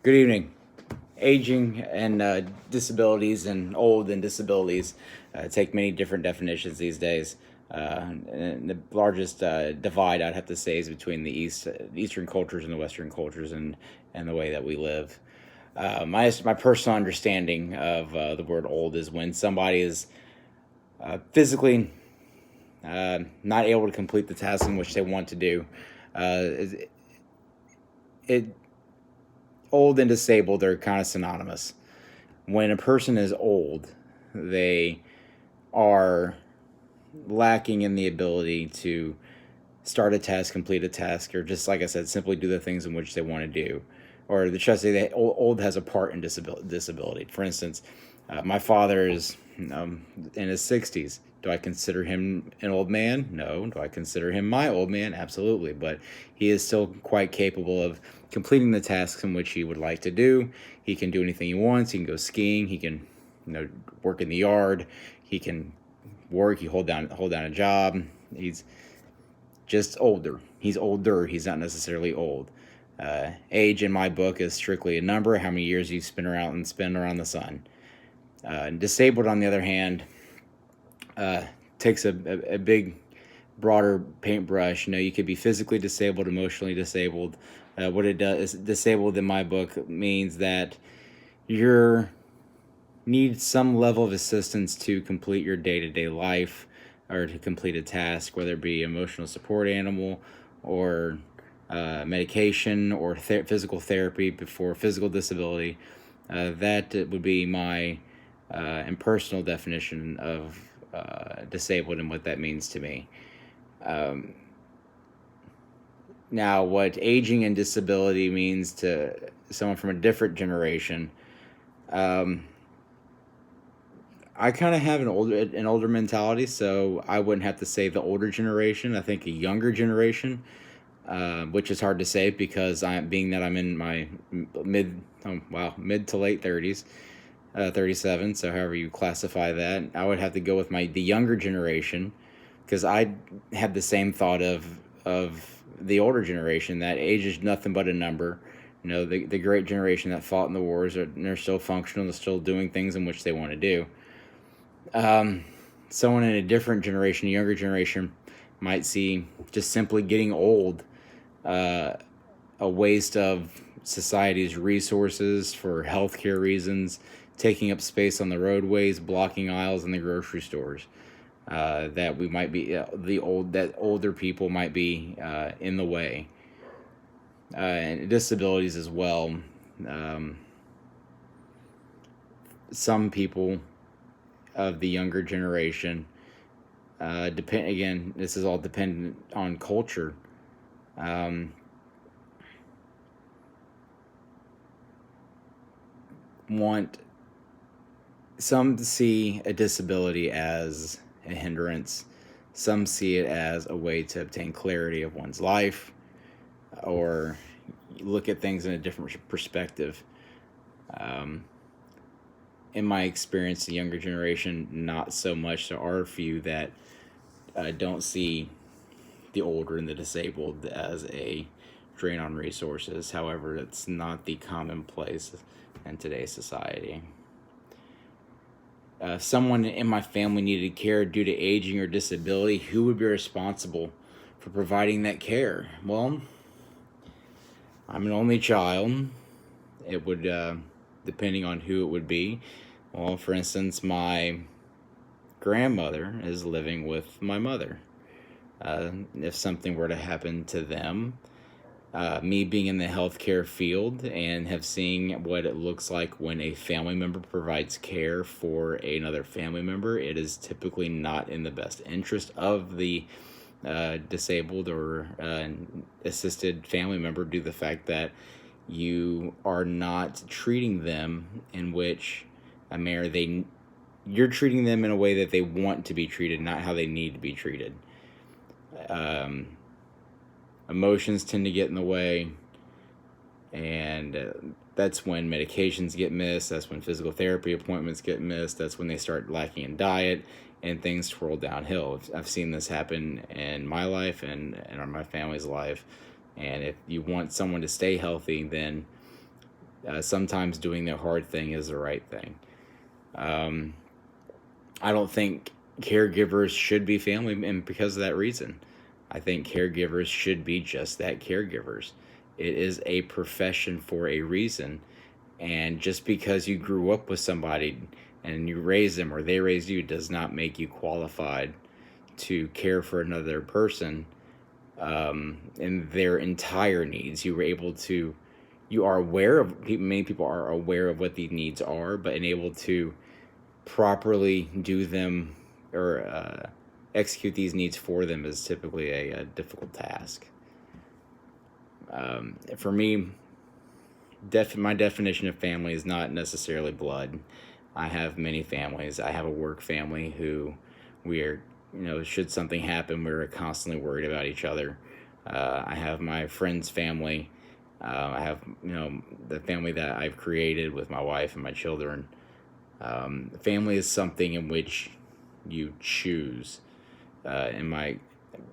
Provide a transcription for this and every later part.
Good evening. Aging and disabilities and old and disabilities take many different definitions these days. And the largest divide I'd have to say is between the Eastern cultures and the Western cultures and the way that we live. My personal understanding of the word old is when somebody is physically not able to complete the task in which they want to do. It Old and disabled are kind of synonymous. When a person is old, they are lacking in the ability to start a task, complete a task, or just like I said, simply do the things in which they want to do. Or the should I say that old has a part in disability. For instance, my father is in his 60s. Do I consider him an old man? No. Do I consider him my old man? Absolutely. But he is still quite capable of completing the tasks in which he would like to do. He can do anything he wants. He can go skiing. He can, work in the yard. He can work. He hold down a job. He's just older. He's older. He's not necessarily old. Age in my book is strictly a number. How many years you spend around the sun. Disabled, on the other hand, takes a big, broader paintbrush. You could be physically disabled, emotionally disabled. What it does is disabled in my book means that you need some level of assistance to complete your day-to-day life or to complete a task, whether it be emotional support animal or medication or physical therapy for physical disability. That would be my impersonal definition of disabled and what that means to me. Now, what aging and disability means to someone from a different generation, I kind of have an older mentality, so I wouldn't have to say the older generation. I think a younger generation, which is hard to say because I'm in my mid to late 30s. 37, so however you classify that, I would have to go with the younger generation, because I had the same thought of the older generation, that age is nothing but a number. The great generation that fought in the wars, they're still functional, they're still doing things in which they want to do. Someone in a different generation, a younger generation, might see just simply getting old a waste of society's resources for healthcare reasons, taking up space on the roadways, blocking aisles in the grocery stores. That we might be that older people might be in the way, and disabilities as well. Some people of the younger generation depend. Again, this is all dependent on culture. Want some to see a disability as a hindrance. Some see it as a way to obtain clarity of one's life or look at things in a different perspective. In my experience, the younger generation, not so much. There are a few that don't see the older and the disabled as a drain on resources. However, it's not the commonplace in today's society. If someone in my family needed care due to aging or disability, who would be responsible for providing that care? Well, I'm an only child. It would, depending on who it would be. Well, for instance, my grandmother is living with my mother. If something were to happen to them, me being in the healthcare field and have seen what it looks like when a family member provides care for another family member, it is typically not in the best interest of the disabled or assisted family member, due to the fact that you are not treating them in which a manner you're treating them in a way that they want to be treated, not how they need to be treated. Emotions tend to get in the way, and that's when medications get missed, that's when physical therapy appointments get missed, that's when they start lacking in diet, and things twirl downhill. I've seen this happen in my life and in my family's life, and if you want someone to stay healthy, then Sometimes doing the hard thing is the right thing. I don't think caregivers should be family, and because of that reason, I think caregivers should be just that, caregivers. It is a profession for a reason, and just because you grew up with somebody and you raised them or they raised you does not make you qualified to care for another person in their entire needs. You are aware of, many people are aware of what these needs are, but unable to properly do them or execute these needs for them is typically a difficult task. For me, my definition of family is not necessarily blood. I have many families. I have a work family who we are, should something happen, we're constantly worried about each other. I have my friend's family. I have, the family that I've created with my wife and my children. Family is something in which you choose.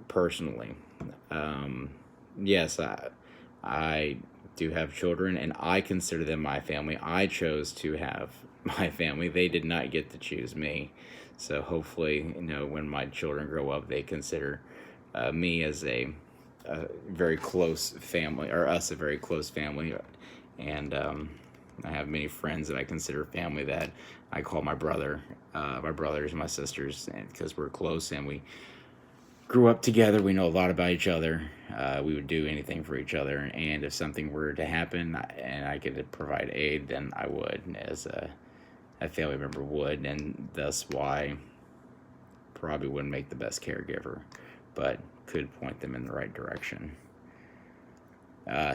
Personally, yes, I do have children, and I consider them my family. I chose to have my family. They did not get to choose me. So hopefully, when my children grow up, they consider me as a very close family, or us a very close family. And I have many friends that I consider family that I call my brothers and my sisters, because we're close and we grew up together. We know a lot about each other. We would do anything for each other, and if something were to happen and I could provide aid, then I would, as a family member would, and thus why probably wouldn't make the best caregiver, but could point them in the right direction.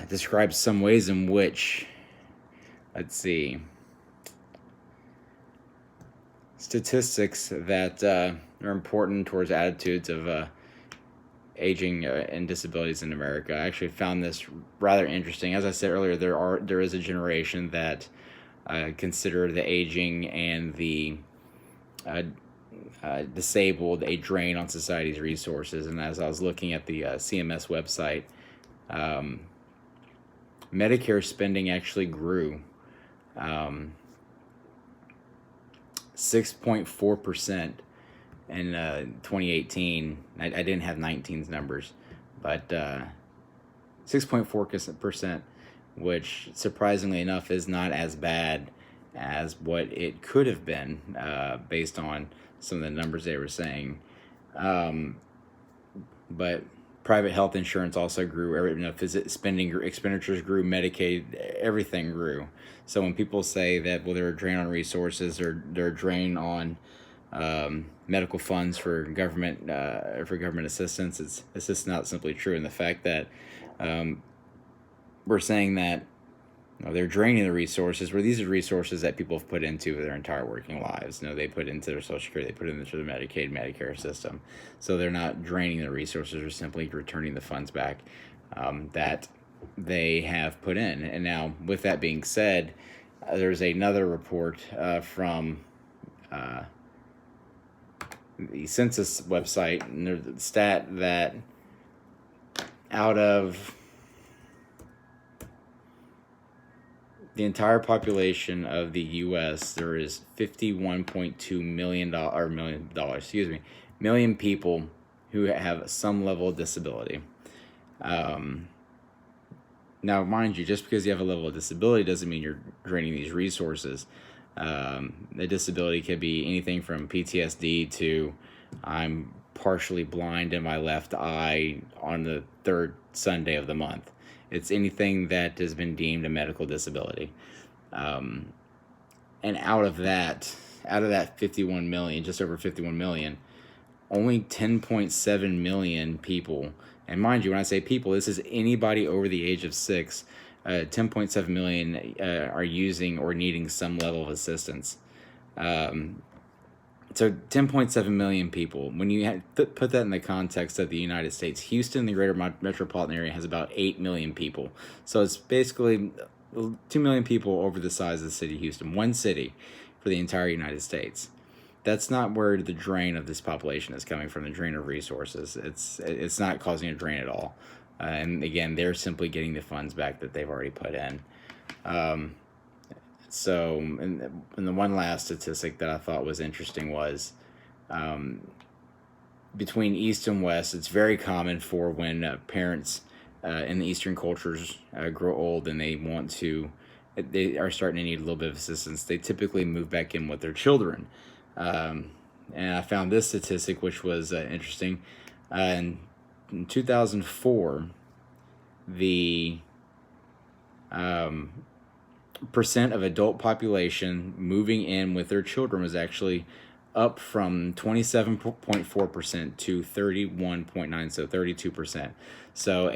Describes some ways in which, let's see, statistics that are important towards attitudes of aging and disabilities in America. I actually found this rather interesting. As I said earlier, there is a generation that consider the aging and the disabled a drain on society's resources. And as I was looking at the CMS website, Medicare spending actually grew 6.4% in 2018. I didn't have 19's numbers, but 6.4%, which surprisingly enough is not as bad as what it could have been based on some of the numbers they were saying. But private health insurance also grew. Expenditures grew. Medicaid, everything grew. So when people say that, well, they're a drain on resources, or they're a drain on medical funds for government assistance, it's just not simply true. And the fact that we're saying that they're draining the resources, where these are resources that people have put into their entire working lives. They put into their Social Security, they put into the Medicaid, Medicare system. So they're not draining the resources, they're simply returning the funds back that they have put in. And now, with that being said, there's another report from the census website, and there's a stat that out of the entire population of the U.S., there is $51.2 million people who have some level of disability. Now, mind you, just because you have a level of disability doesn't mean you're draining these resources. The disability could be anything from PTSD to I'm partially blind in my left eye on the third Sunday of the month. It's anything that has been deemed a medical disability. And out of that 51 million, just over 51 million, only 10.7 million people, and mind you, when I say people, this is anybody over the age of 6, 10.7 million are using or needing some level of assistance. So 10.7 million people. When you put that in the context of the United States, Houston, the greater metropolitan area, has about 8 million people. So it's basically 2 million people over the size of the city of Houston, one city for the entire United States. That's not where the drain of this population is coming from, the drain of resources. It's not causing a drain at all. And again, they're simply getting the funds back that they've already put in. So, and the one last statistic that I thought was interesting was between East and West, it's very common for when parents in the Eastern cultures grow old and they are starting to need a little bit of assistance. They typically move back in with their children. And I found this statistic, which was interesting. In 2004, the percent of adult population moving in with their children was actually up from 27.4% to 31.9, so 32%. So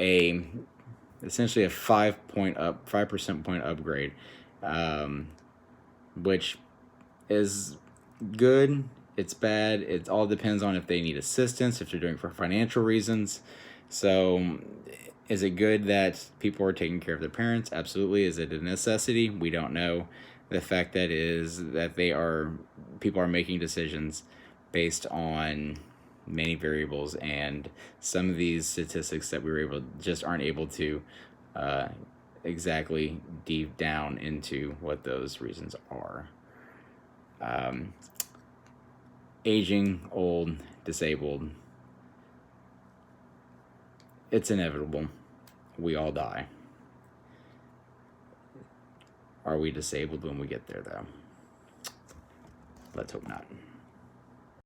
essentially a 5% point upgrade, which is good. It's bad. It all depends on if they need assistance, if they're doing it for financial reasons. So is it good that people are taking care of their parents? Absolutely. Is it a necessity? We don't know. The fact that is that people are making decisions based on many variables, and some of these statistics that just aren't able to exactly deep down into what those reasons are. Aging, old, disabled, it's inevitable. We all die. Are we disabled when we get there, though? Let's hope not.